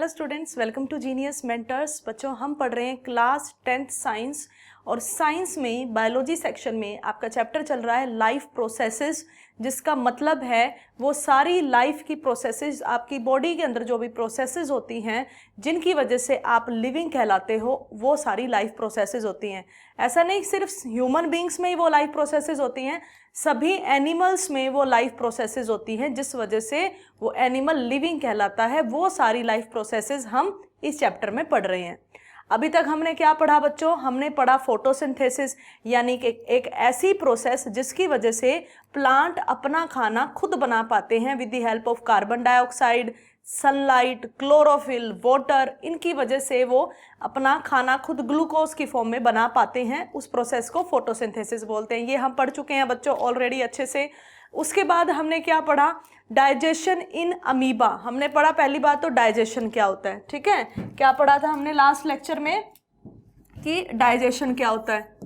Hello students, welcome to genius mentors. बच्चों, हम पढ़ रहे हैं क्लास 10th साइंस और साइंस में बायोलॉजी सेक्शन में आपका चैप्टर चल रहा है लाइफ प्रोसेसेस, जिसका मतलब है वो सारी लाइफ की प्रोसेसेस, आपकी बॉडी के अंदर जो भी प्रोसेसेस होती हैं जिनकी वजह से आप लिविंग कहलाते हो, वो सारी लाइफ प्रोसेसेस होती हैं। ऐसा नहीं सिर्फ ह्यूमन बींग्स में ही वो लाइफ प्रोसेसेस होती हैं, सभी एनिमल्स में वो लाइफ प्रोसेसेस होती हैं जिस वजह से वो एनिमल लिविंग कहलाता है। वो सारी लाइफ प्रोसेसेस हम इस चैप्टर में पढ़ रहे हैं। अभी तक हमने क्या पढ़ा बच्चों? हमने पढ़ा फोटोसिंथेसिस, यानी कि एक ऐसी प्रोसेस जिसकी वजह से प्लांट अपना खाना खुद बना पाते हैं with the help of carbon dioxide, sunlight, chlorophyll, water. इनकी वजह से वो अपना खाना खुद ग्लूकोज की फॉर्म में बना पाते हैं। उस प्रोसेस को फोटोसिंथेसिस बोलते हैं। ये हम पढ़ चुके हैं बच्चों ऑलरेडी अच्छे से। उसके बाद हमने क्या पढ़ा? Digestion in amoeba. हमने पढ़ा पहली बात तो डाइजेशन क्या होता है, ठीक है। क्या पढ़ा था हमने लास्ट लेक्चर में कि डाइजेशन क्या होता है?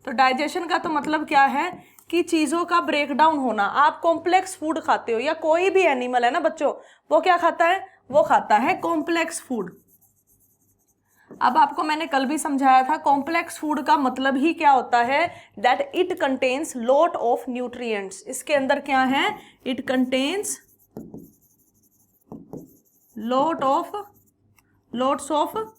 तो डाइजेशन का तो मतलब क्या है कि चीज़ों का ब्रेकडाउन होना। आप कॉम्प्लेक्स फूड खाते हो या कोई भी एनिमल है ना बच्चों, वो क्या खाता है? वो खाता है कॉम्प्लेक्स फूड। अब आपको मैंने कल भी समझाया था कॉम्प्लेक्स फूड का मतलब ही क्या होता है, that it contains lot of nutrients. इसके अंदर क्या है? It contains lots of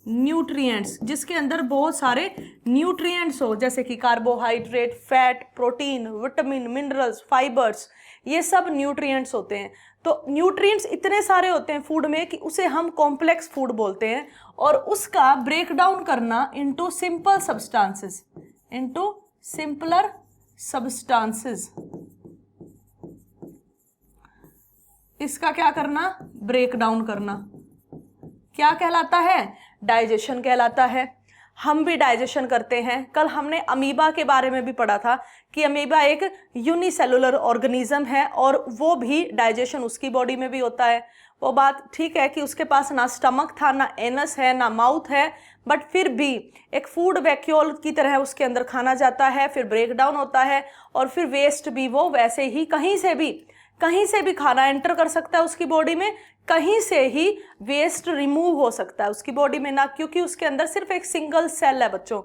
nutrients, जिसके अंदर बहुत सारे न्यूट्रिएंट्स हो, जैसे कि carbohydrate, fat, protein, vitamin, minerals, fibres, ये सब न्यूट्रिएंट्स होते हैं। तो न्यूट्रिएंट्स इतने सारे होते हैं फूड में कि उसे हम कॉम्प्लेक्स फूड बोलते हैं। और उसका ब्रेकडाउन करना into simple substances, into simpler substances, इसका क्या करना? ब्रेकडाउन करना। क्या कहलाता है? डाइजेशन कहलाता है। हम भी डाइजेशन करते हैं। कल हमने अमीबा के बारे में भी पढ़ा था कि अमीबा एक यूनिसेलुलर ऑर्गेनिज्म है और वो भी डाइजेशन उसकी बॉडी में भी होता है। वो बात ठीक है कि उसके पास ना स्टमक था, ना एनस है, ना माउथ है, बट फिर भी एक फूड वैक्यूल की तरह उसके अंदर खाना जाता है, फिर ब्रेकडाउन होता है और फिर वेस्ट भी वो वैसे ही कहीं से भी खाना एंटर कर सकता है उसकी बॉडी में, कहीं से ही वेस्ट रिमूव हो सकता है उसकी बॉडी में ना, क्योंकि उसके अंदर सिर्फ एक सिंगल सेल है बच्चों।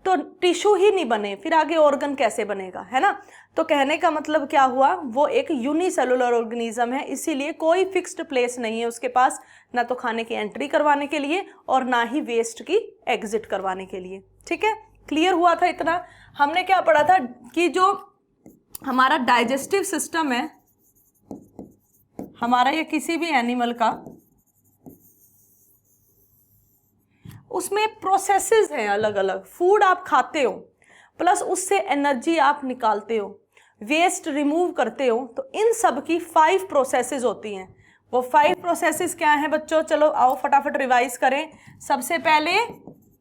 तो टिश्यू ही नहीं बने, फिर आगे ऑर्गन कैसे बनेगा, है ना। तो कहने का मतलब क्या हुआ, वो एक यूनिसेलुलर ऑर्गेनिज्म है, इसीलिए कोई फिक्स्ड प्लेस नहीं है उसके पास, ना तो खाने की एंट्री करवाने के लिए और ना ही वेस्ट की एग्जिट करवाने के लिए। ठीक है, क्लियर हुआ था इतना। हमने क्या पढ़ा था कि जो हमारा डाइजेस्टिव सिस्टम है हमारा, या किसी भी एनिमल का, उसमें प्रोसेसेस हैं अलग अलग। फूड आप खाते हो प्लस उससे एनर्जी आप निकालते हो, वेस्ट रिमूव करते हो, तो इन सब की 5 प्रोसेसेस होती हैं। वो 5 प्रोसेसेस क्या हैं बच्चों? चलो आओ फटाफट रिवाइज करें। सबसे पहले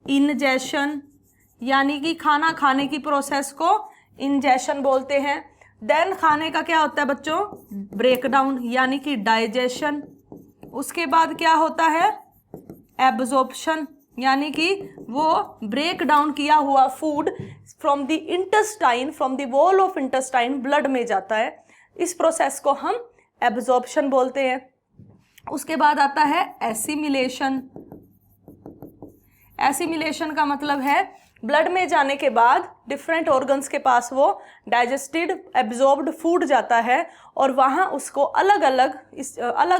इंजेशन, यानी कि खाना खाने की प्रोसेस को इंजेशन बोलते हैं। देन खाने का क्या होता है बच्चों? ब्रेकडाउन, यानी कि डाइजेशन। उसके बाद क्या होता है? एब्जॉर्प्शन, यानी कि वो ब्रेक डाउन किया हुआ food from the intestine, from the wall of intestine blood में जाता है। इस प्रोसेस को हम एब्जॉर्प्शन बोलते हैं। उसके बाद आता है एसिमिलेशन। एसिमिलेशन का मतलब है ब्लड में जाने के बाद डिफरेंट ऑर्गन्स के पास वो डाइजेस्टेड एब्जॉर्ब्ड फूड जाता है और वहाँ उसको अलग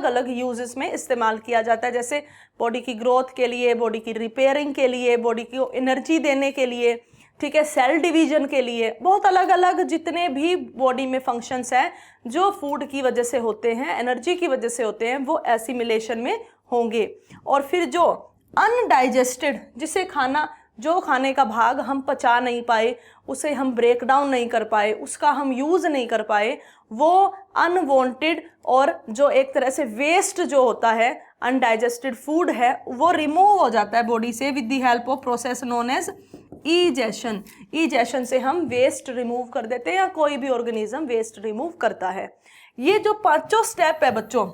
अलग यूजेस में इस्तेमाल किया जाता है, जैसे बॉडी की ग्रोथ के लिए, बॉडी की रिपेयरिंग के लिए, बॉडी को एनर्जी देने के लिए, ठीक है, सेल डिवीजन के लिए, बहुत अलग अलग जितने भी बॉडी में फंक्शंस हैं जो फूड की वजह से होते हैं, एनर्जी की वजह से होते हैं, वो एसिमिलेशन में होंगे। और फिर जो अनडाइजेस्टेड, जिसे जो खाने का भाग हम पचा नहीं पाए, उसे हम ब्रेक डाउन नहीं कर पाए, उसका हम यूज़ नहीं कर पाए, वो अनवांटेड और जो एक तरह से वेस्ट जो होता है, अनडाइजेस्टेड फूड है, वो रिमूव हो जाता है बॉडी से with the help of process known as egestion. Egestion से हम वेस्ट रिमूव कर देते हैं, या कोई भी ऑर्गेनिज्म वेस्ट रिमूव करता है। ये जो 5 स्टेप है बच्चों,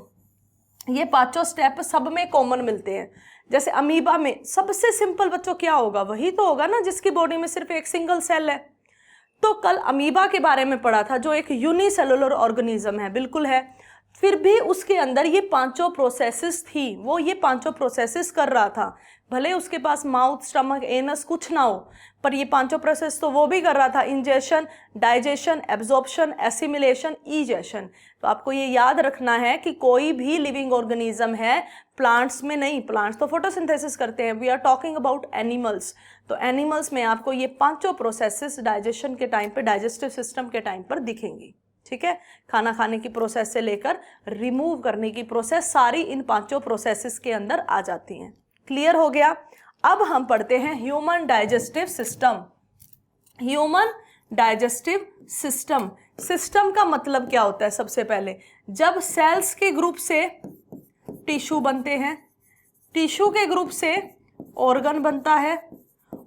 ये 5 स्टेप सब में कॉमन मिलते हैं। जैसे अमीबा में सबसे सिंपल बच्चों क्या होगा? वही तो होगा ना जिसकी बॉडी में सिर्फ एक सिंगल सेल है। तो कल अमीबा के बारे में पढ़ा था जो एक यूनिसेलुलर ऑर्गेनिज्म है, बिल्कुल है। फिर भी उसके अंदर ये पांचों प्रोसेसेस थी, वो ये पांचों प्रोसेसेस कर रहा था। भले उसके पास माउथ, स्टमक, एनस कुछ ना हो, पर ये पांचों प्रोसेस तो वो भी कर रहा था, इंजेशन, डाइजेशन, एब्जॉर्प्शन, एसिमिलेशन, ईजेशन। तो आपको ये याद रखना है कि कोई भी लिविंग ऑर्गेनिज्म है, प्लांट्स में नहीं, प्लांट्स तो फोटोसिंथेसिस करते हैं, we are talking about animals. तो एनिमल्स में आपको ये पांचों प्रोसेसेस डाइजेशन के टाइम पे, डाइजेस्टिव सिस्टम के टाइम पर दिखेंगी। ठीक है, खाना खाने की प्रोसेस से लेकर रिमूव करने की प्रोसेस, सारी इन पांचों प्रोसेसेस के अंदर आ जाती हैं। क्लियर हो गया? अब हम पढ़ते हैं human digestive system. Human digestive system, system का मतलब क्या होता है? सबसे पहले, जब सेल्स के ग्रुप से टिश्यू बनते हैं, टिश्यू के ग्रुप से ऑर्गन बनता है,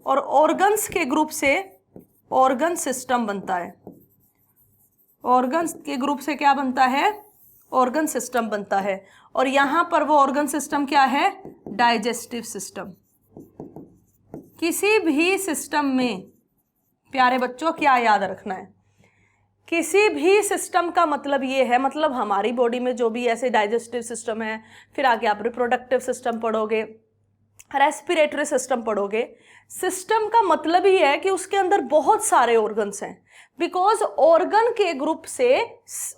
और ऑर्गन्स के ग्रुप से ऑर्गन सिस्टम बनता है। ऑर्गन्स के ग्रुप से क्या बनता है? ऑर्गन सिस्टम बनता है। और यहां पर वो ऑर्गन सिस्टम क्या है? Digestive system. किसी भी सिस्टम में, प्यारे बच्चों, क्या याद रखना है? किसी भी सिस्टम का मतलब ये है, मतलब हमारी बॉडी में जो भी ऐसे डाइजेस्टिव सिस्टम है, फिर आगे आप रिप्रोडक्टिव सिस्टम पढ़ोगे, रेस्पिरेटरी सिस्टम पढ़ोगे। सिस्टम का मतलब ही है कि उसके अंदर बहुत सारे ऑर्गन्स हैं, बिकॉज ऑर्गन के ग्रुप से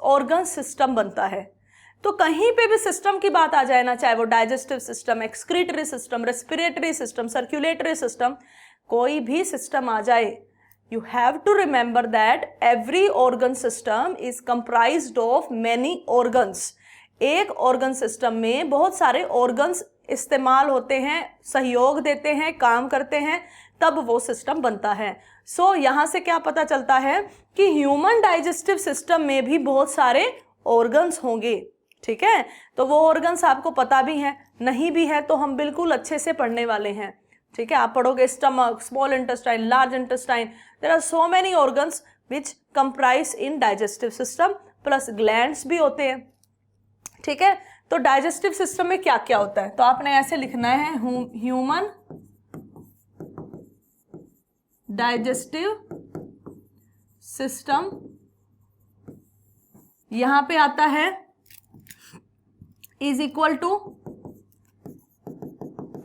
ऑर्गन सिस्टम बनता है। तो कहीं पे भी सिस्टम की बात आ जाए ना, चाहे वो digestive system, excretory system, respiratory system, circulatory system, कोई भी सिस्टम आ जाए, you have to remember that every organ system is comprised of many organs। एक ऑर्गन सिस्टम में बहुत सारे ऑर्गन्स इस्तेमाल होते हैं, सहयोग देते हैं, काम करते हैं, तब वो सिस्टम बनता है। सो यहाँ से क्या पता चलता है कि ह्यूमन डाइजेस्टिव सिस्टम में भी बहुत सारे ऑर्गन्स होंगे। ठीक है, तो वो ऑर्गन्स आपको पता भी हैं, नहीं भी है तो हम बिल्कुल अच्छे से पढ़ने वाले हैं। ठीक है, आप पढ़ोगे stomach, small intestine, large intestine, there are so many organs which comprise in digestive system, plus glands भी होते हैं। ठीक है, तो डाइजेस्टिव सिस्टम में क्या क्या होता है? तो आपने ऐसे लिखना है, ह्यूमन डाइजेस्टिव सिस्टम, यहां पे आता है is equal to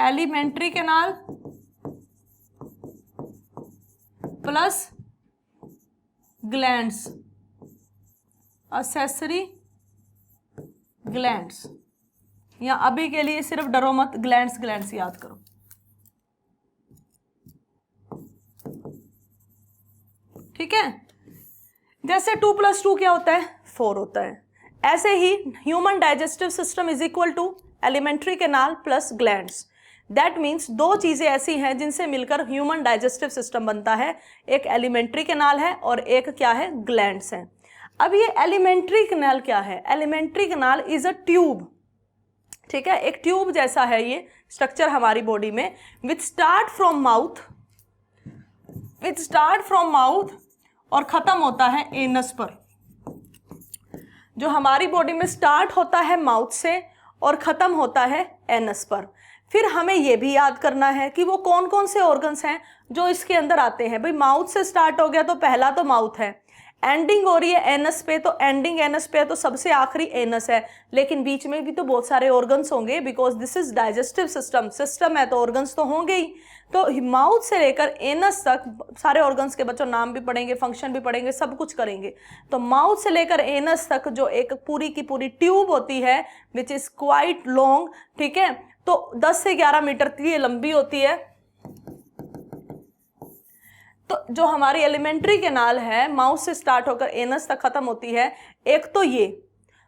alimentary canal plus glands, accessory glands. या अभी के लिए सिर्फ डरो मत, ग्लैंड्स ग्लैंड्स याद करो। ठीक है, जैसे 2 + 2 क्या होता है? 4 होता है। ऐसे ही human digestive system is equal to alimentary canal plus glands. That means दो चीजें ऐसी हैं जिनसे मिलकर ह्यूमन डाइजेस्टिव सिस्टम बनता है, एक एलिमेंट्री कैनाल है और एक क्या है? ग्लैंड्स है। अब ये एलिमेंट्री कैनाल क्या है? Alimentary canal is a tube. ठीक है, एक ट्यूब जैसा है ये स्ट्रक्चर हमारी बॉडी में, विच स्टार्ट फ्रॉम माउथ और खत्म होता है एनस पर। जो हमारी बॉडी में स्टार्ट होता है माउथ से और खत्म होता है एनस पर। फिर हमें यह भी याद करना है कि वो कौन कौन से ऑर्गन्स हैं जो इसके अंदर आते हैं। भाई माउथ से स्टार्ट हो गया तो पहला तो माउथ है, एंडिंग हो रही है एनस पे तो एंडिंग एनस पे है तो सबसे आखिरी एनस है, लेकिन बीच में भी तो बहुत सारे ऑर्गन्स होंगे, because this is digestive system है तो ऑर्गन्स तो होंगे ही। तो माउथ से लेकर एनस तक सारे ऑर्गन्स के बच्चों नाम भी पढ़ेंगे, फंक्शन भी पढ़ेंगे, सब कुछ करेंगे। तो माउथ से लेकर एनस तक जो एक पूरी की पूरी ट्यूब होती है विच इज क्वाइट लॉन्ग, ठीक है, तो 10 से 11 मीटर की लंबी होती है। तो जो हमारी एलिमेंट्री कैनाल है माउथ से स्टार्ट होकर एनस तक खत्म होती है, एक तो ये।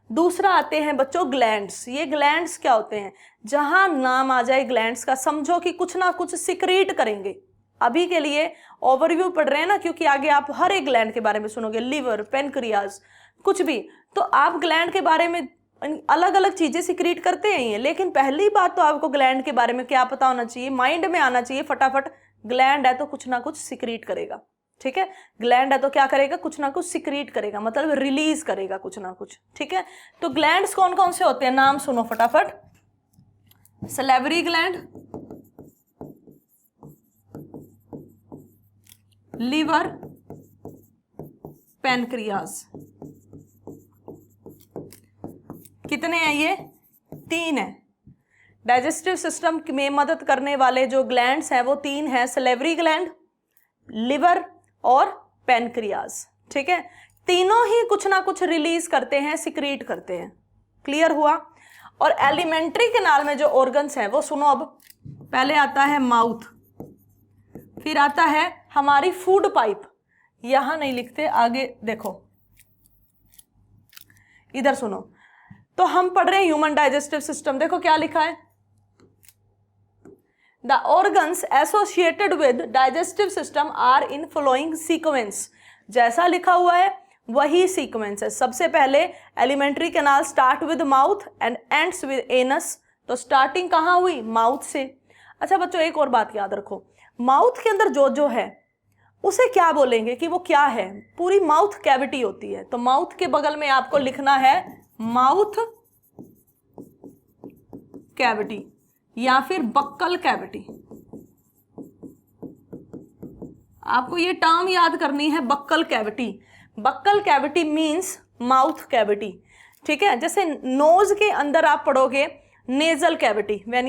दूसरा आते हैं बच्चों ग्लैंड्स। ये ग्लैंड्स क्या होते हैं? जहां नाम आ जाए ग्लैंड्स का समझो कि कुछ ना कुछ सिक्रीट करेंगे। अभी के लिए ओवरव्यू पढ़ रहे हैं ना, क्योंकि आगे आप हर एक ग्लैंड के बारे में सुनोगे, लिवर, पेनक्रियाज, कुछ भी। तो आप ग्लैंड के बारे में अलग अलग चीजें सिक्रीट करते हैं, लेकिन पहली बात तो आपको ग्लैंड के बारे में क्या पता होना चाहिए, माइंड में आना चाहिए फटाफट। ग्लैंड है तो कुछ ना कुछ सिक्रीट करेगा। ठीक है, ग्लैंड है तो क्या करेगा? कुछ ना कुछ सिक्रीट करेगा, मतलब रिलीज करेगा कुछ ना कुछ। ठीक है, तो ग्लैंड्स कौन कौन से होते हैं? नाम सुनो फटाफट। Salivary gland, liver, pancreas. कितने हैं ये? 3 है। डाइजेस्टिव सिस्टम में मदद करने वाले जो ग्लैंड्स हैं वो 3 हैं, सलेवरी ग्लैंड, लिवर और पैनक्रियाज। ठीक है, तीनों ही कुछ ना कुछ रिलीज करते हैं, सिक्रीट करते हैं। क्लियर हुआ? और एलिमेंट्री कैनाल में जो ऑर्गन्स हैं वो सुनो, अब पहले आता है माउथ, फिर आता है हमारी फूड पाइप। यहां नहीं लिखते, आगे देखो, इधर सुनो। तो हम पढ़ रहे हैं ह्यूमन डाइजेस्टिव सिस्टम, देखो क्या लिखा है, the organs associated with digestive system are in following sequence. जैसा लिखा हुआ है वही सीक्वेंस है। सबसे पहले alimentary canal start with mouth and ends with anus. तो स्टार्टिंग कहाँ हुई? माउथ से। अच्छा बच्चों, एक और बात याद रखो, माउथ के अंदर जो है उसे क्या बोलेंगे कि वो क्या है? पूरी माउथ कैविटी होती है। तो माउथ के बगल में आपको लिखना है माउथ कैविटी या फिर बक्कल कैविटी। आपको ये टर्म याद करनी है, buccal cavity. Buccal cavity means mouth cavity. ठीक है, जैसे नोज के अंदर आप पढ़ोगे nasal cavity, when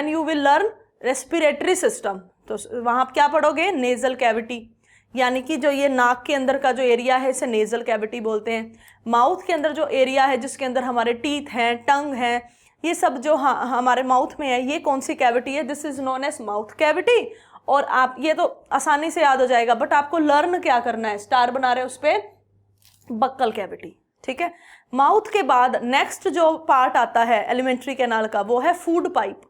you will learn respiratory system, तो वहां क्या पढ़ोगे? नेजल कैविटी, यानी कि जो ये नाक के अंदर का जो एरिया है इसे नेजल कैविटी बोलते हैं। माउथ के अंदर जो एरिया है जिसके अंदर हमारे टीथ हैं, टंग है, ये सब जो हमारे माउथ में है, ये कौन सी कैविटी है? This is known as mouth cavity. और आप ये तो आसानी से याद हो जाएगा, बट आपको लर्न क्या करना है, स्टार बना रहे हैं उस पर, बक्कल कैविटी। ठीक है, माउथ के बाद नेक्स्ट जो पार्ट आता है एलिमेंट्री कैनाल का वो है फूड पाइप,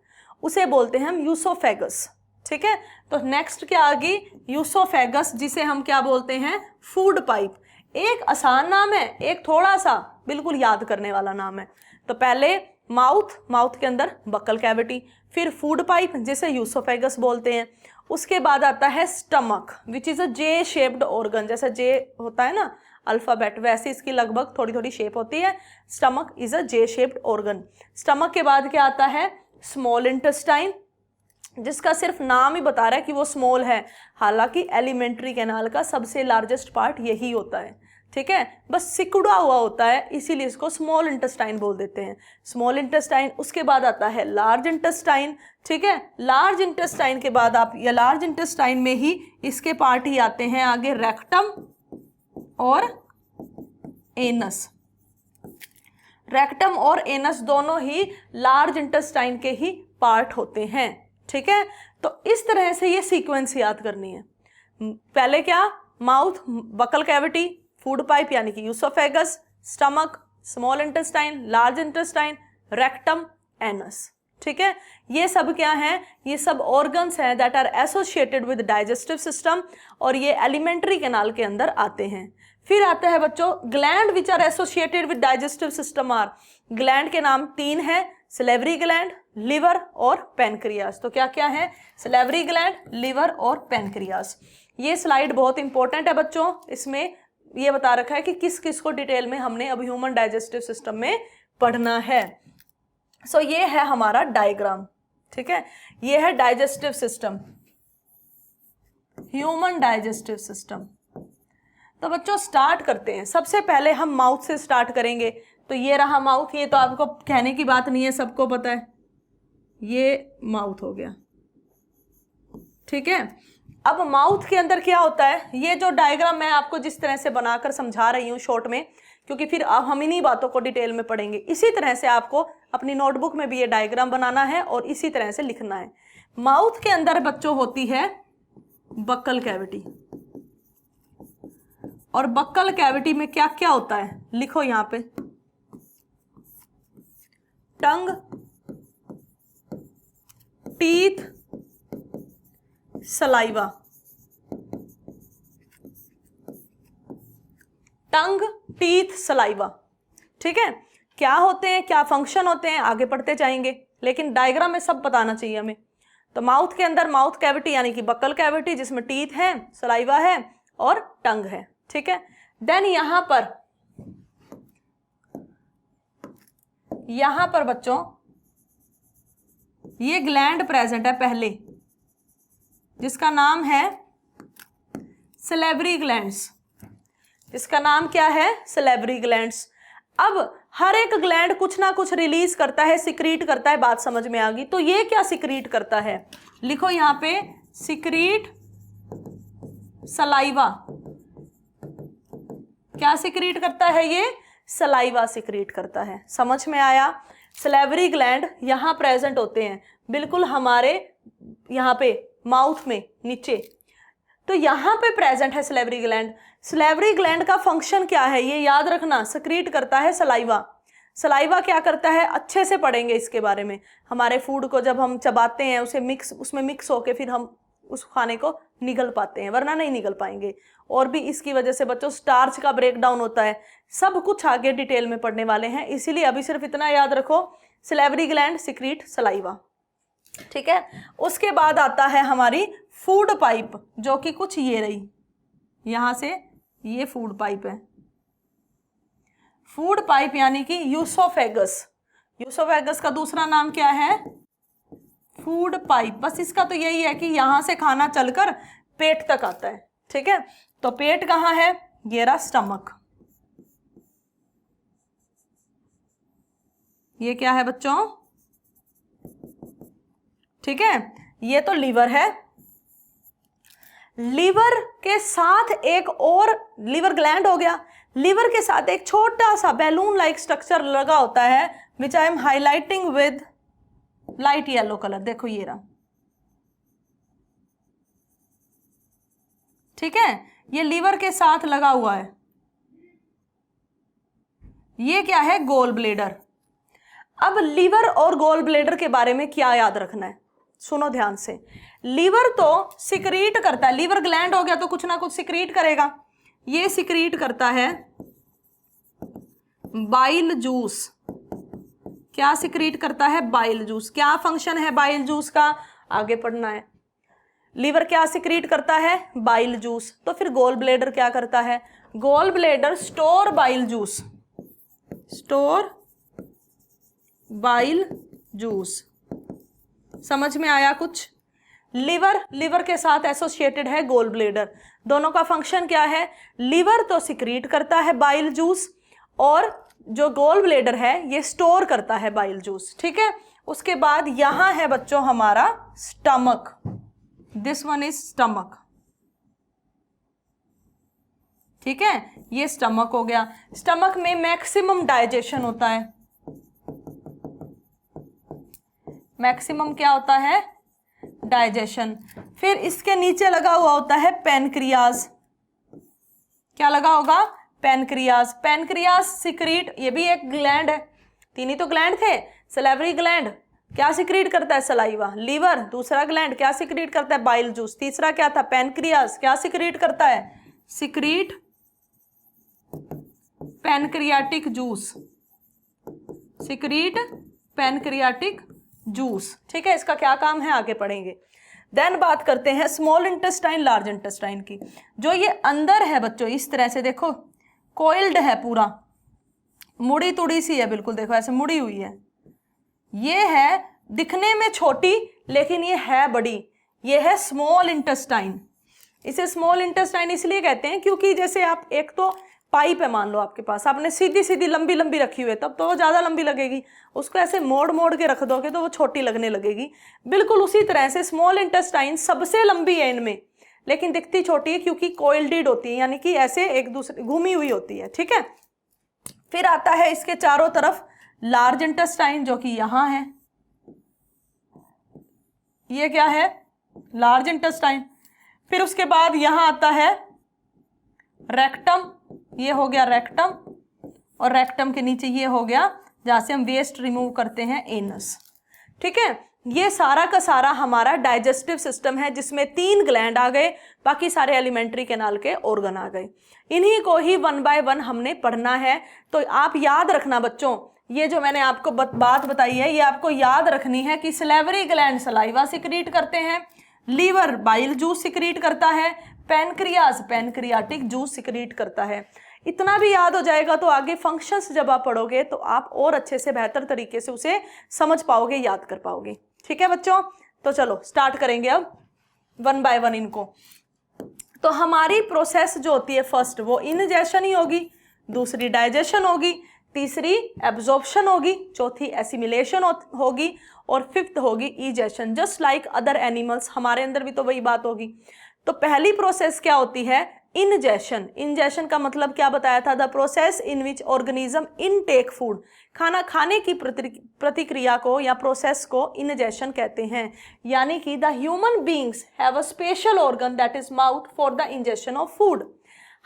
उसे बोलते हैं हम यूसोफेगस। ठीक है, तो नेक्स्ट क्या आ गई? यूसोफेगस, जिसे हम क्या बोलते हैं? Food pipe. एक आसान नाम है, एक थोड़ा सा बिल्कुल याद करने वाला नाम है। तो पहले माउथ के अंदर बक्कल कैविटी, फिर फूड पाइप जिसे यूसोफेगस बोलते हैं, उसके बाद आता है stomach which is a J shaped organ. जैसे जे होता है ना अल्फाबेट, वैसे इसकी लगभग थोड़ी थोड़ी शेप होती है। Stomach is a J shaped organ. Stomach के बाद क्या आता है? स्मॉल इंटेस्टाइन, जिसका सिर्फ नाम ही बता रहा है कि वो स्मॉल है, हालांकि एलिमेंट्री कैनाल का सबसे लार्जेस्ट पार्ट यही होता है। ठीक है, बस सिकुड़ा हुआ होता है, इसीलिए इसको स्मॉल इंटेस्टाइन बोल देते हैं, स्मॉल इंटेस्टाइन। उसके बाद आता है लार्ज इंटेस्टाइन। ठीक है, लार्ज इंटेस्टाइन के बाद आप, या लार्ज इंटेस्टाइन में ही इसके पार्ट ही आते हैं आगे, रेक्टम और एनस। रेक्टम और एनस दोनों ही लार्ज इंटेस्टाइन के ही पार्ट होते हैं। ठीक है, तो इस तरह से ये सीक्वेंस याद करनी है। पहले क्या? Mouth, buccal cavity, food pipe यानी कि oesophagus, stomach, small intestine, large intestine, rectum, anus. ठीक है, ये सब क्या हैं? ये सब ऑर्गन्स हैं that are associated with digestive system, और ये एलिमेंट्री कैनाल के अंदर आते हैं। फिर आता है बच्चों gland which are associated with digestive system are. Gland के नाम 3 हैं, सलेवरी ग्लैंड, लिवर और पैनक्रियाज। तो क्या क्या है? सलेवरी ग्लैंड, लिवर और पैनक्रियाज। ये स्लाइड बहुत इंपॉर्टेंट है बच्चों, इसमें ये बता रखा है कि किस किस को डिटेल में हमने अब ह्यूमन डाइजेस्टिव सिस्टम में पढ़ना है। सो ये है हमारा डायग्राम। ठीक है, ये है digestive system, human digestive system. तो बच्चों स्टार्ट करते हैं। सबसे पहले हम माउथ से स्टार्ट करेंगे। तो ये रहा माउथ, ये तो आपको कहने की बात नहीं है, सबको पता है, ये माउथ हो गया। ठीक है, अब माउथ के अंदर क्या होता है? ये जो डायग्राम मैं आपको जिस तरह से बनाकर समझा रही हूँ शॉर्ट में, क्योंकि फिर अब हम इन्हीं बातों को डिटेल में पढ़ेंगे, इसी तरह से आपको अपनी नोटबुक में भी ये डायग्राम बनाना है और इसी तरह से लिखना है। माउथ के अंदर बच्चों होती है बक्कल कैविटी, और बक्कल कैविटी में क्या क्या होता है लिखो यहाँ पे, टंग, टीथ, सलाइवा। टंग, टीथ, सलाइवा। ठीक है, क्या होते हैं, क्या फंक्शन होते हैं, आगे पढ़ते जाएंगे, लेकिन डायग्राम में सब बताना चाहिए हमें। तो माउथ के अंदर माउथ कैविटी यानी कि बक्कल कैविटी, जिसमें टीथ है, सलाइवा है और टंग है। ठीक है, देन यहां पर बच्चों ये ग्लैंड प्रेजेंट है पहले, जिसका नाम है सलेवरी ग्लैंड्स। इसका नाम क्या है? Salivary glands. अब हर एक ग्लैंड कुछ ना कुछ रिलीज करता है, सिक्रीट करता है। बात समझ में आ गई? तो ये क्या सिक्रीट करता है, लिखो यहाँ पे, सिक्रीट सलाइवा। क्या सिक्रीट करता है ये? सलाइवा सिक्रीट करता है। समझ में आया? सलेवरी ग्लैंड यहाँ प्रेजेंट होते हैं, बिल्कुल हमारे यहाँ पे माउथ में नीचे, तो यहाँ पे प्रेजेंट है सलेवरी ग्लैंड। सलेवरी ग्लैंड का फंक्शन क्या है ये याद रखना, सिक्रीट करता है सलाइवा। सलाइवा क्या करता है, अच्छे से पढ़ेंगे इसके बारे में। हमारे फूड को जब हम चबाते हैं उसमें मिक्स होके फिर हम उस खाने को निगल पाते हैं, वरना नहीं निगल पाएंगे। और भी इसकी वजह से बच्चों स्टार्च का ब्रेक डाउन होता है। सब कुछ आगे डिटेल में पढ़ने वाले हैं, इसीलिए अभी सिर्फ इतना याद रखो, सलेवरी ग्लैंड सिक्रीट सलाइवा। ठीक है, उसके बाद आता है हमारी फूड पाइप, जो कि कुछ ये रही, यहां से ये फूड पाइप है। फूड पाइप यानी कि यूसोफेगस। यूसोफेगस का दूसरा नाम क्या है? Food pipe. बस इसका तो यही है कि यहां से खाना चलकर पेट तक आता है। ठीक है, तो पेट कहाँ है? ये रहा स्टमक। ये क्या है बच्चों? ठीक है, ये तो लीवर है। लीवर के साथ एक और, लीवर ग्लैंड हो गया, लीवर के साथ एक छोटा सा बैलून लाइक स्ट्रक्चर लगा होता है, which I am highlighting with light yellow colour. देखो ये रहा। ठीक है, ये लीवर के साथ लगा हुआ है। ये क्या है? Gall bladder. अब लीवर और गोल ब्लेडर के बारे में क्या याद रखना है, सुनो ध्यान से। लीवर तो सिक्रीट करता है, लीवर ग्लैंड हो गया तो कुछ ना कुछ सिक्रीट करेगा। ये सिक्रीट करता है बाइल जूस। क्या सिक्रीट करता है? Bile juice. क्या फंक्शन है बाइल जूस का? आगे पढ़ना है। लीवर क्या सिक्रीट करता है? Bile juice. तो फिर गोल ब्लेडर क्या करता है? Gall bladder store bile juice, store bile juice. समझ में आया कुछ? लीवर के साथ एसोसिएटेड है गोल ब्लेडर। दोनों का फंक्शन क्या है? लीवर तो सिक्रीट करता है बाइल जूस, और जो गोल ब्लेडर है ये स्टोर करता है बाइल जूस। ठीक है, उसके बाद यहां है बच्चों हमारा stomach. This one is stomach. ठीक है, ये स्टमक हो गया। स्टमक में मैक्सिमम डाइजेशन होता है। मैक्सिमम क्या होता है? डाइजेशन। फिर इसके नीचे लगा हुआ होता है पैनक्रियाज। क्या लगा होगा? पैनक्रियाज। पैनक्रियाज सिक्रीट, ये भी एक ग्लैंड है, तीन ही तो ग्लैंड थे। सलेवरी ग्लैंड क्या सिक्रीट करता है? सलाइवा। लीवर दूसरा ग्लैंड क्या सिक्रीट करता है? Bile juice. तीसरा क्या था? पैनक्रियाज क्या सिक्रीट करता है? Secrete pancreatic juice, secrete pancreatic juice. ठीक है, इसका क्या काम है आगे पढ़ेंगे। देन बात करते हैं स्मॉल इंटेस्टाइन, लार्ज इंटेस्टाइन की। जो ये अंदर है बच्चों, इस तरह से देखो, कोइल्ड है पूरा, मुड़ी तुड़ी सी है बिल्कुल, देखो ऐसे मुड़ी हुई है। ये है दिखने में छोटी लेकिन ये है बड़ी, ये है स्मॉल इंटेस्टाइन। इसे स्मॉल इंटेस्टाइन इसलिए कहते हैं क्योंकि जैसे आप एक तो पाइप है मान लो आपके पास, आपने सीधी सीधी लंबी लंबी रखी हुई है, तब तो वो ज़्यादा लंबी लगेगी। उसको ऐसे मोड़ मोड़ के रख दोगे तो वो छोटी लगने लगेगी। बिल्कुल उसी तरह से स्मॉल इंटेस्टाइन सबसे लंबी है इनमें, लेकिन दिखती छोटी है क्योंकि कोइल्डेड होती है, यानी कि ऐसे एक दूसरे घूमी हुई होती है। ठीक है, फिर आता है इसके चारों तरफ लार्ज इंटेस्टाइन, जो कि यहाँ है। ये क्या है? Large intestine. फिर उसके बाद यहाँ आता है रेक्टम, ये हो गया रेक्टम, और रेक्टम के नीचे ये हो गया जहाँ से हम वेस्ट रिमूव करते हैं, एनस। ठीक है, ये सारा का सारा हमारा डाइजेस्टिव सिस्टम है, जिसमें 3 ग्लैंड आ गए, बाकी सारे एलिमेंट्री कैनाल के ऑर्गन आ गए। इन्हीं को ही 1 बाय 1 हमने पढ़ना है। तो आप याद रखना बच्चों, ये जो मैंने आपको बात बताई है ये आपको याद रखनी है कि सलेवरी ग्लैंड सलाइवा सिक्रीट करते हैं, लीवर बाइल जूस सिक्रीट करता है, पैनक्रियाज पैनक्रियाटिक जूस सिक्रीट करता है। इतना भी याद हो जाएगा तो आगे फंक्शंस जब आप पढ़ोगे तो आप और अच्छे से बेहतर तरीके से उसे समझ पाओगे, याद कर पाओगे। ठीक है बच्चों, तो चलो स्टार्ट करेंगे अब 1 बाय 1 इनको। तो हमारी प्रोसेस जो होती है फर्स्ट वो इनजेशन ही होगी, दूसरी डाइजेशन होगी, तीसरी एब्जॉर्प्शन होगी, चौथी एसिमिलेशन होगी, और फिफ्थ होगी egestion. Just like other animals, हमारे अंदर भी तो वही बात होगी। तो पहली प्रोसेस क्या होती है? इंजेशन। इंजेशन का मतलब क्या बताया था? The process in which organism intake food. खाना खाने की प्रतिक्रिया को या प्रोसेस को इंजेशन कहते हैं। यानी कि the human beings have a special organ that is mouth for the ingestion of food.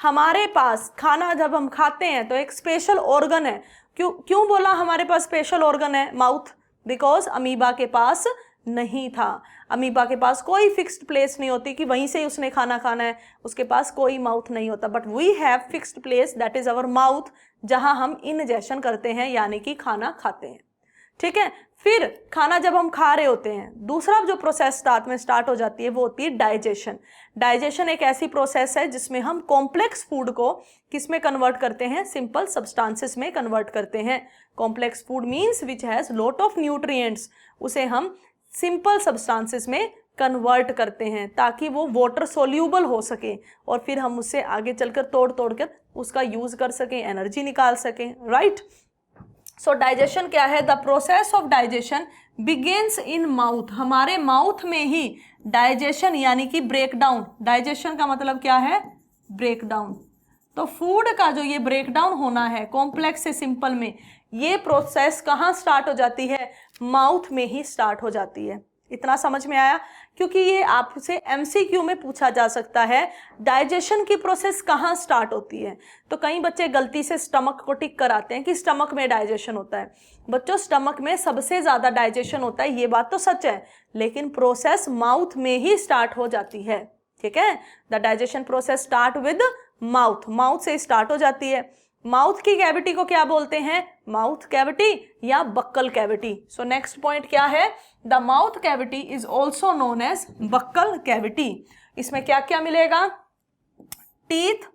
हमारे पास खाना जब हम खाते हैं तो एक स्पेशल ऑर्गन है। क्यों बोला हमारे पास स्पेशल ऑर्गन है माउथ? बिकॉज अमीबा के पास नहीं था। अमीबा के पास कोई फिक्स्ड प्लेस नहीं होती कि वहीं से उसने खाना खाना है, उसके पास कोई माउथ नहीं होता। But we have fixed place that is our mouth, जहां हम इंजेशन करते हैं यानी कि खाना खाते हैं। ठीक है, फिर खाना जब हम खा रहे होते हैं, दूसरा जो प्रोसेस स्टार्ट हो जाती है वो होती है डाइजेशन। डाइजेशन एक ऐसी प्रोसेस है जिसमें हम कॉम्प्लेक्स फूड को किस में कन्वर्ट करते हैं? सिंपल सब्सटेंसेस में कन्वर्ट करते हैं। Complex food means which has lot of nutrients, उसे हम सिंपल सब्सटेंसेस में कन्वर्ट करते हैं ताकि वो वाटर सोल्यूबल हो सके, और फिर हम उससे आगे चलकर तोड़ कर उसका यूज कर सकें, एनर्जी निकाल सकें। राइट। सो डाइजेशन क्या है? The process of digestion begins in mouth. हमारे माउथ में ही डाइजेशन यानी कि ब्रेकडाउन। डाइजेशन का मतलब क्या है? ब्रेकडाउन। तो फूड का जो ये ब्रेकडाउन होना है कॉम्प्लेक्स से सिंपल में, ये प्रोसेस कहाँ स्टार्ट हो जाती है? माउथ में ही स्टार्ट हो जाती है। इतना समझ में आया? क्योंकि ये आपसे एमसीक्यू में पूछा जा सकता है, डाइजेशन की प्रोसेस कहाँ स्टार्ट होती है। तो कई बच्चे गलती से स्टमक को टिक कराते हैं कि स्टमक में डाइजेशन होता है। बच्चों, स्टमक में सबसे ज़्यादा डाइजेशन होता है, ये बात तो सच है, लेकिन प्रोसेस माउथ में ही स्टार्ट हो जाती है। ठीक है, the digestion process start with mouth. Mouth से स्टार्ट हो जाती है। माउथ की कैविटी को क्या बोलते हैं? माउथ कैविटी या buccal cavity. So next point क्या है? The mouth cavity is also known as buccal cavity. इसमें क्या क्या मिलेगा? टीथ,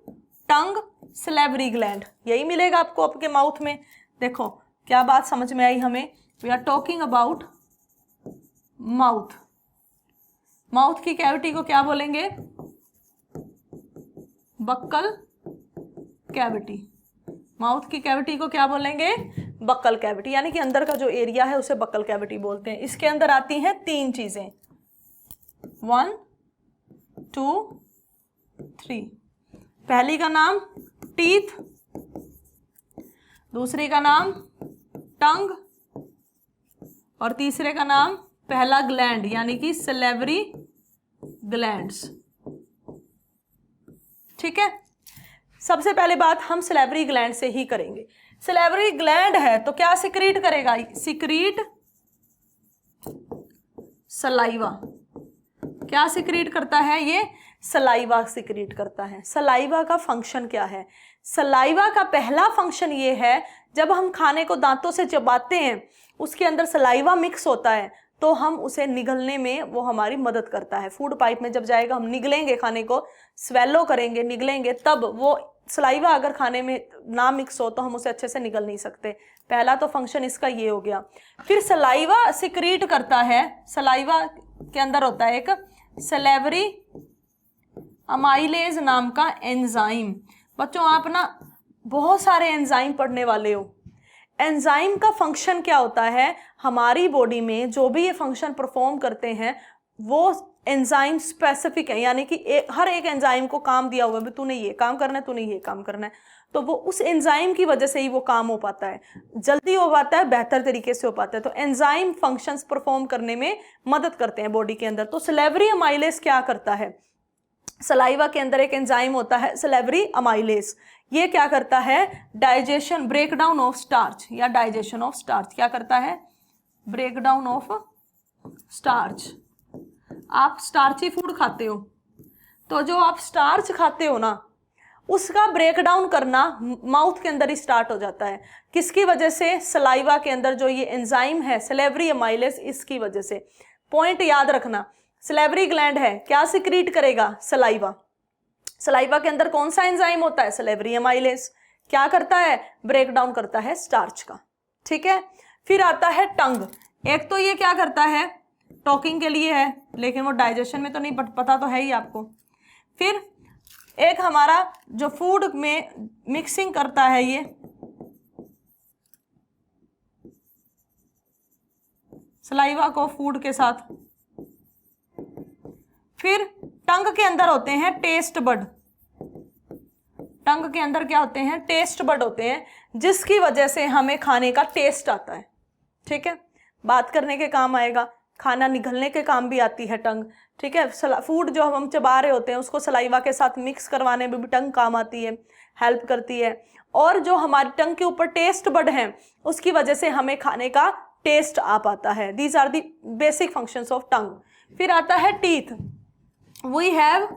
टंग, सलेवरी ग्लैंड, यही मिलेगा आपको आपके माउथ में। देखो क्या बात समझ में आई हमें? We are talking about mouth. Mouth की कैविटी को क्या बोलेंगे? Buccal cavity. माउथ की कैविटी को क्या बोलेंगे? बक्कल कैविटी, यानी कि अंदर का जो एरिया है उसे बक्कल कैविटी बोलते हैं। इसके अंदर आती हैं तीन चीजें, 1 2 3। पहली का नाम टीथ, दूसरी का नाम टंग, और तीसरे का नाम पहला ग्लैंड यानी कि सलेवरी ग्लैंड्स। ठीक है, सबसे पहले बात हम सलेवरी ग्लैंड से ही करेंगे। सलेवरी ग्लैंड है तो क्या सिक्रीट करेगा? Secrete saliva. क्या सिक्रीट करता है ये? सलाइवा सिक्रीट करता है। सलाइवा का फंक्शन क्या है? सलाइवा का पहला फंक्शन ये है, जब हम खाने को दांतों से चबाते हैं उसके अंदर सलाइवा मिक्स होता है तो हम उसे निगलने में वो हमारी मदद करता है। फूड पाइप में जब जाएगा, हम निगलेंगे, खाने को स्वेलो करेंगे, निगलेंगे, तब वो सलाइवा अगर खाने में ना मिक्स हो तो हम उसे अच्छे से निगल नहीं सकते। पहला तो फंक्शन इसका ये हो गया। फिर सलाइवा सिक्रीट करता है, सलाइवा के अंदर होता है एक सलेवरी अमाइलेज नाम का एंजाइम। बच्चों आप ना बहुत सारे एंजाइम पढ़ने वाले हो। एंजाइम का फंक्शन क्या होता है? हमारी बॉडी में जो भी ये फंक्शन परफॉर्म करते हैं वो एंजाइम स्पेसिफिक है, यानी कि हर एक एंजाइम को काम दिया हुआ है, तूने ये काम करना है, तूने ये काम करना है, तो वो उस एंजाइम की वजह से ही वो काम हो पाता है, जल्दी हो पाता है, बेहतर तरीके से हो पाता है। तो एंजाइम फंक्शंस परफॉर्म करने में मदद करते हैं बॉडी के अंदर। तो सलेवरी अमाइलेज क्या करता है? सलाइवा के अंदर एक एंजाइम होता है सलेवरी अमाइलेज। ये क्या करता है? डाइजेशन, ब्रेकडाउन ऑफ स्टार्च या डाइजेशन ऑफ स्टार्च। क्या करता है? Breakdown of starch. आप स्टार्ची फूड खाते हो तो जो आप स्टार्च खाते हो ना उसका ब्रेकडाउन करना माउथ के अंदर ही स्टार्ट हो जाता है। किसकी वजह से? सलाइवा के अंदर जो ये एंजाइम है सलेवरी अमाइलेज, इसकी वजह से। पॉइंट याद रखना, सलेवरी ग्लैंड है, क्या सिक्रीट करेगा? सलाइवा। सलाइवा के अंदर कौन सा एंजाइम होता है? Salivary amylase. क्या करता है? ब्रेकडाउन करता है स्टार्च का। ठीक है, फिर आता है टंग। एक तो ये क्या करता है? टॉकिंग के लिए है, लेकिन वो डाइजेशन में तो नहीं, पता तो है ही आपको। फिर एक हमारा जो फूड में मिक्सिंग करता है, ये सलाइवा को फूड के साथ। फिर टंग के अंदर होते हैं टेस्ट बड। टंग के अंदर क्या होते हैं? टेस्ट बड होते हैं, जिसकी वजह से हमें खाने का टेस्ट आता है। ठीक है, बात करने के काम आएगा, खाना निगलने के काम भी आती है टंग। ठीक है, फूड जो हम चबा रहे होते हैं उसको सलाइवा के साथ मिक्स करवाने में भी टंग काम आती है, हेल्प करती है। और जो हमारी टंग के ऊपर टेस्ट बड हैं उसकी वजह से हमें खाने का टेस्ट आ पाता है। These are the basic functions of tongue. फिर आता है teeth. We have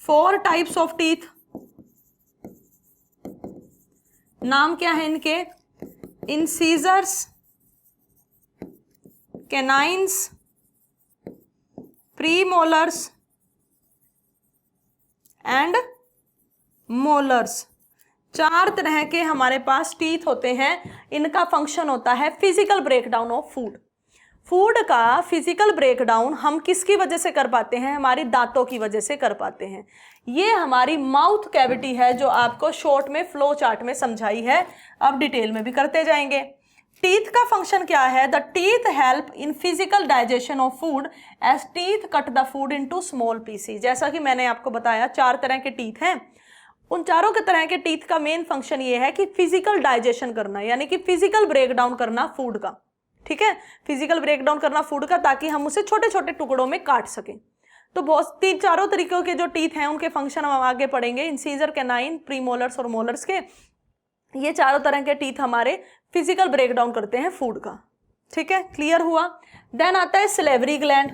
4 types of teeth. नाम क्या है इनके? Incisors, canines, premolars and molars. 4 तरह के हमारे पास टीथ होते हैं। इनका फंक्शन होता है physical breakdown of food. Food का फिजिकल ब्रेकडाउन हम किसकी वजह से कर पाते हैं? हमारी दांतों की वजह से कर पाते हैं। ये हमारी माउथ कैविटी है जो आपको शॉर्ट में फ्लो चार्ट में समझाई है, अब डिटेल में भी करते जाएंगे। टीथ का फंक्शन क्या है? The teeth help in physical digestion of food as teeth cut the food into small pieces. जैसा कि मैंने आपको बताया 4 तरह के टीथ हैं। उन चारों के तरह के टीथ का मेन फंक्शन ये है कि फिजिकल डाइजेशन करना, यानी कि फिजिकल ब्रेकडाउन करना फूड का। ठीक है, फिजिकल ब्रेकडाउन करना फूड का, ताकि हम उसे छोटे छोटे टुकड़ों में काट सकें। तो बहुत 3-4 तरीकों के जो टीथ हैं उनके फंक्शन हम आगे पढ़ेंगे, इंसीजर, कैनाइन, प्रीमोलर्स और मोलर्स के। ये 4 तरह के टीथ हमारे फिजिकल ब्रेकडाउन करते हैं फूड का। ठीक है, क्लियर हुआ। देन आता है सिलेवरी ग्लैंड।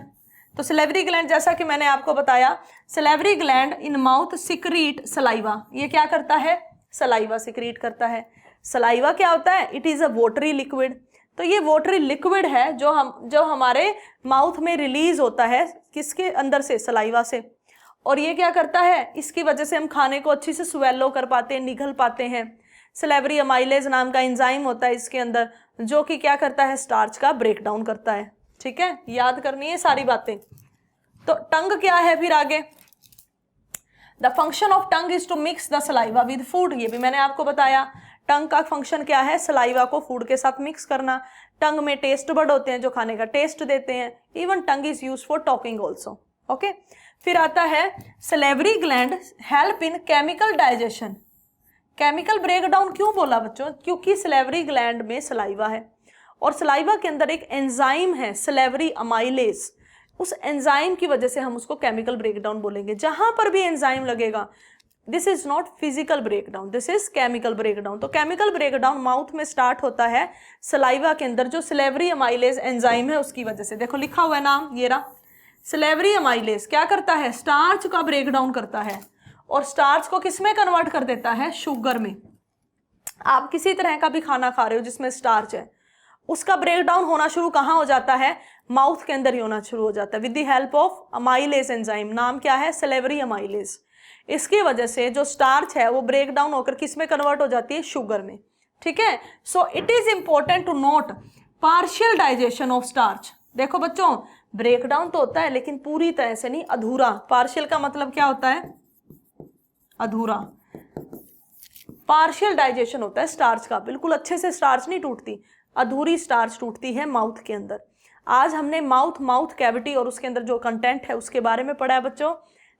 तो सिलेवरी ग्लैंड, जैसा कि मैंने आपको बताया, salivary gland in mouth secrete saliva. ये क्या करता है? सलाइवा सिक्रीट करता है। सलाइवा क्या होता है? It is a watery liquid. तो ये वोटरी लिक्विड है जो हमारे माउथ में रिलीज होता है, किसके अंदर से? सलाइवा से। और ये क्या करता है? इसकी वजह से हम खाने को अच्छी से स्वेलो कर पाते हैं, निगल पाते हैं। सिलेवरी अमाइलेज नाम का एंजाइम होता है इसके अंदर, जो कि क्या करता है? स्टार्च का ब्रेकडाउन करता है। ठीक है, याद करनी है सारी बातें। तो टंग क्या है फिर आगे? The function of tongue is to mix the saliva with food. ये भी मैंने आपको बताया। टंग का फंक्शन क्या है? सलाइवा को फूड के साथ मिक्स करना। टंग में टेस्ट बड होते हैं जो खाने का टेस्ट देते हैं। Even tongue is used for talking also. Okay, फिर आता है salivary gland help in chemical digestion. Chemical breakdown क्यों बोला बच्चों? क्योंकि सिलेवरी ग्लैंड में सलाइवा है और सलाइवा के अंदर एक एंजाइम है सिलेवरी अमाइलेज। उस एंजाइम की वजह से हम उसको केमिकल ब्रेकडाउन बोलेंगे। जहां पर भी एंजाइम लगेगा, this is not physical breakdown, this is chemical breakdown. तो केमिकल ब्रेकडाउन माउथ में स्टार्ट होता है सलाइवा के अंदर, जो सिलेवरी अमाइलेज एंजाइम है उसकी वजह से। देखो लिखा हुआ है नाम, ये रहा। सिलेवरी अमाइलेज क्या करता है? स्टार्च का ब्रेकडाउन करता है और स्टार्च को किस में कन्वर्ट कर देता है? शुगर में। आप किसी तरह का भी खाना खा रहे हो जिसमें स्टार्च है, उसका ब्रेकडाउन होना शुरू कहाँ हो जाता है? माउथ के अंदर ही होना शुरू हो जाता है with the help of amylase enzyme. नाम क्या है? Salivary amylase. इसकी वजह से जो स्टार्च है वो ब्रेक डाउन होकर किस में कन्वर्ट हो जाती है? शुगर में। ठीक है, so it is important to note partial digestion of starch. देखो बच्चों, ब्रेक डाउन तो होता है लेकिन पूरी तरह से नहीं, अधूरा। पार्शियल का मतलब क्या होता है? अधूरा। पार्शियल डाइजेशन होता है स्टार्च का, बिल्कुल अच्छे से स्टार्च नहीं टूटती, अधूरी स्टार्च टूटती है माउथ के अंदर। आज हमने माउथ कैविटी और उसके अंदर जो कंटेंट है उसके बारे में पढ़ा है बच्चों।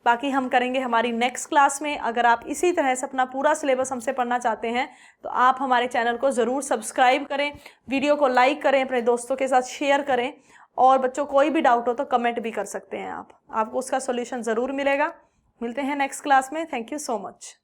बाकी हम करेंगे हमारी नेक्स्ट क्लास में। अगर आप इसी तरह से अपना पूरा सिलेबस हमसे पढ़ना चाहते हैं तो आप हमारे चैनल को ज़रूर सब्सक्राइब करें, वीडियो को लाइक करें, अपने दोस्तों के साथ शेयर करें। और बच्चों कोई भी डाउट हो तो कमेंट भी कर सकते हैं आपको उसका सॉल्यूशन ज़रूर मिलेगा। मिलते हैं नेक्स्ट क्लास में। Thank you so much.